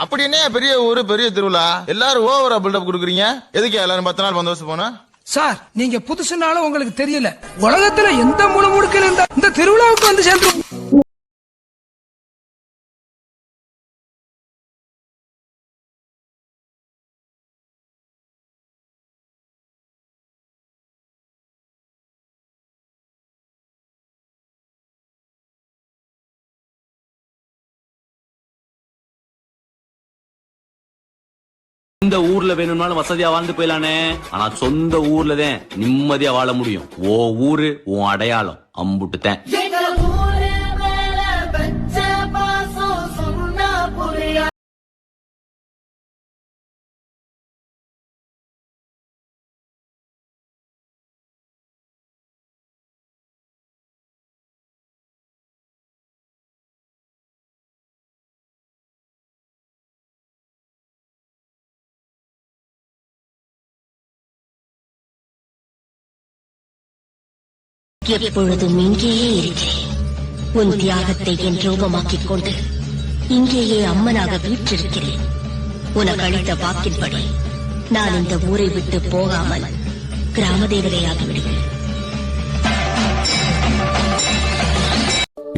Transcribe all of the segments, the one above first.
அப்படி என்ன பெரிய ஊரு பெரிய திருவிழா எல்லாரும் ஓவரா பில்டப் கொடுக்குறீங்க? எதுக்கு எல்லாரும் 10 நாள் பந்தோபஸ்து போனா? சார் நீங்க புதுசுனாலும் உங்களுக்கு தெரியல, உலகத்துல எந்த முழுமுடுக்கில் இருந்தா இந்த திருவிழாவுக்கு வந்து சேர்ந்து இந்த ஊர்ல வேணும்னாலும் வசதியா வாழ்ந்து போயிலானே, ஆனா சொந்த ஊர்லதான் நிம்மதியா வாழ முடியும். ஓ ஊரு உன் அடையாளம் அம்புட்டுத்தேன். எப்பொழுதும் இங்கேயே இருக்கிறேன். உன் தியாகத்தை என் ரூபமாக்கிக் கொண்டு இங்கேயே அம்மனாக வீற்றிருக்கிறேன். உனக்கு அளித்த வாக்கின்படி நான் இந்த ஊரை விட்டு போகாமல் கிராம தேவதையாகி விடுவேன்.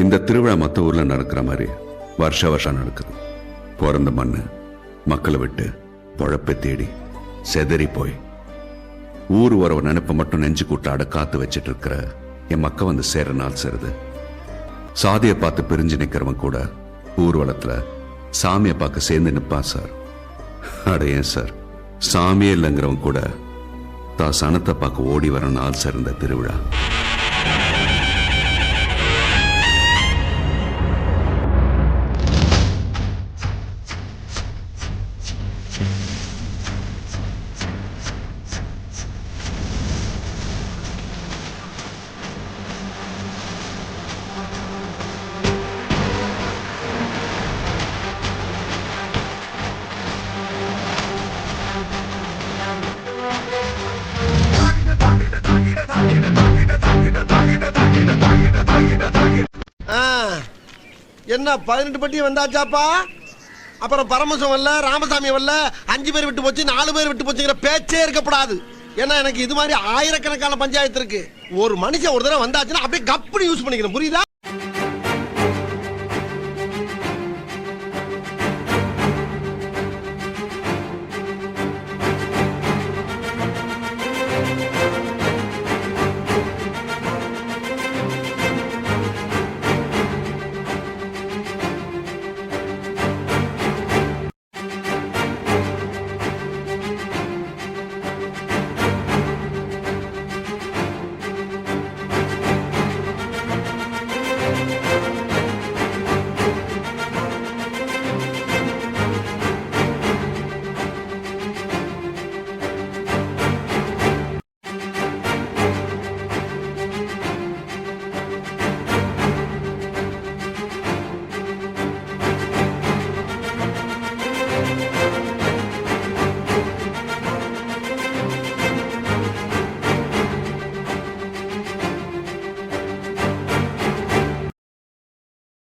இந்த திருவிழா மத்த ஊர்ல நடக்கிற மாதிரி வருஷம் நடக்குது. பிறந்த மண்ணு மக்களை விட்டு பொழப்பை தேடி செதறி போய் ஊர் உறவு நினைப்ப மட்டும் நெஞ்சு கூட்டாட காத்து வச்சிட்டு இருக்கிற என் மக்க வந்து சேர நாள் சேருது. சாதியை பார்த்து பிரிஞ்சு நிக்கிறவன் கூட ஊர்வலத்துல சாமியை பார்க்க சேர்ந்து நிப்பான் சார். அட ஏன் சார், சாமியே இல்லைங்கிறவன் கூட தான் சனத்தை பார்க்க ஓடி வர நாள் சேர்ந்த திருவிழா. என்ன 18 பட்டி வந்தாச்சாப்பா? அப்புறம் பரமசம் வரல, ராமசாமி வரல, 5 பேர் விட்டு போச்சு, 4 பேர் விட்டு போச்சுங்கிற பேச்சே இருக்கப்படாது. ஏன்னா எனக்கு இது மாதிரி ஆயிரக்கணக்கான பஞ்சாயத்து இருக்கு. ஒரு மனுஷன் ஒரு தடவை வந்தாச்சுன்னா அப்படியே கப்புனு யூஸ் பண்ணிக்கணும், புரியுதா?